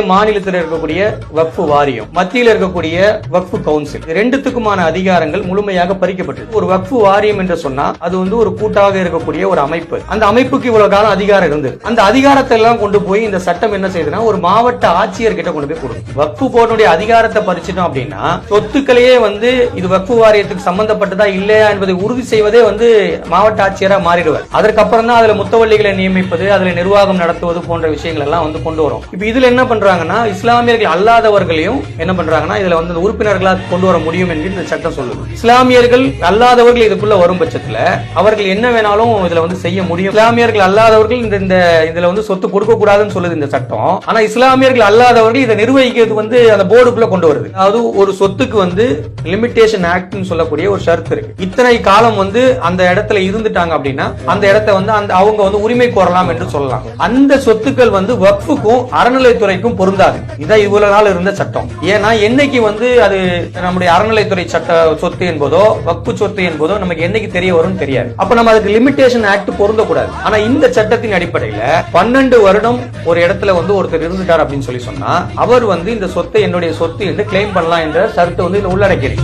மாநிலத்தில் இருக்கக்கூடிய வக்ஃபு வாரியம், மத்தியில் இருக்கக்கூடிய வக்ஃபு கவுன்சில், ரெண்டுத்துக்குமான அதிகாரங்கள் முழுமையாக பறிக்கப்பட்டது. ஒரு வக்ஃபு வாரியம் என்று சொன்னா அது ஒரு கூட்டாக இருக்கக்கூடிய ஒரு அமைப்பு. அந்த அமைப்புக்கு இவ்வளவு காலம் அதிகாரம் இருந்தது. அந்த அதிகாரத்தை எல்லாம் கொண்டு போய் இந்த சட்டம் என்ன செய்யுதுன்னா ஒரு மாவட்ட ஆட்சியர் கிட்ட கொண்டு போய் கொடுக்கும். வக்ஃபு போர்டுடைய அதிகாரத்தை பறிச்சிட்டோம் அப்படின்னா சொத்துக்களையே இது வக்ஃபு வாரியத்துக்கு சம்பந்தப்பட்டதா இல்லையா என்பதை உறுதி செய்வதே மாவட்ட ஆட்சியரா மாறிடுவார். அதற்கப்புறம் தான் அதுல முத்தவள்ளிகளை நியமிப்பது, அதுல நிர்வாகம் நடத்துவது போன்ற விஷயங்கள் எல்லாம் கொண்டு வரும். இப்ப இதுல என்ன பண்றாங்கன்னா இஸ்லாமியர்கள் அல்லாதவர்களையும் என்ன பண்றாங்கன்னா இதுல உறுப்பினர்களா கொண்டு வர முடியும் என்று இந்த சட்டம் சொல்லுது. இஸ்லாமியர்கள் அல்லாதவர்கள் இதுக்குள்ள வரும் பட்சத்துல அவர்கள் என்ன வேணாலும் இதுல செய்ய முடியும். இஸ்லாமியர்கள் அல்லாதவர்கள் இதுல சொத்து கொடுக்க கூடாதுன்னு சொல்லுது இந்த சட்டம். ஆனா இஸ்லாமியர்கள் அல்லாதவர்கள் இதை நிர்வகிக்கிறது அந்த போர்டுக்குள்ள கொண்டு வருது. அதாவது ஒரு சொத்துக்கு லிமிடேஷன் ஆக்ட் சொல்லக்கூடிய ஒரு ஷரத்து இருக்கு. இத்தனை காலம் அந்த இடத்துல இருந்துட்டாங்க அப்படின்னா அந்த இடத்தை அவங்க உரிமை கோரலாம் என்று சொல்லலாம். அந்த சொத்துக்கள் வக்ஃபுக்கும் அறநிலைத்துறைக்கும் பொருந்தாது. இதான் இவ்வளவு நாள் இருந்த சட்டம். ஏன்னா என்னைக்கு அது நம்முடைய அறநிலைத்துறை சட்ட சொத்து என்பதோ வக்ஃபு சொத்து என்பதோ நமக்கு என்னைக்கு தெரிய வரும் தெரியாது. அப்ப நம்ம அதுக்கு லிமிடேஷன் ஆக்ட் பொருந்தக்கூடாது. ஆனா இந்த சட்டத்தின் அடிப்படையில 12 வருடம் ஒரு இடத்துல ஒருத்தர் இருந்துட்டார் அப்படின்னு சொன்னா அவர் இந்த சொத்தை என்னுடைய சொத்து என்று கிளைம் பண்ணலாம் என்ற சரத்து உள்ளடக்கிறது.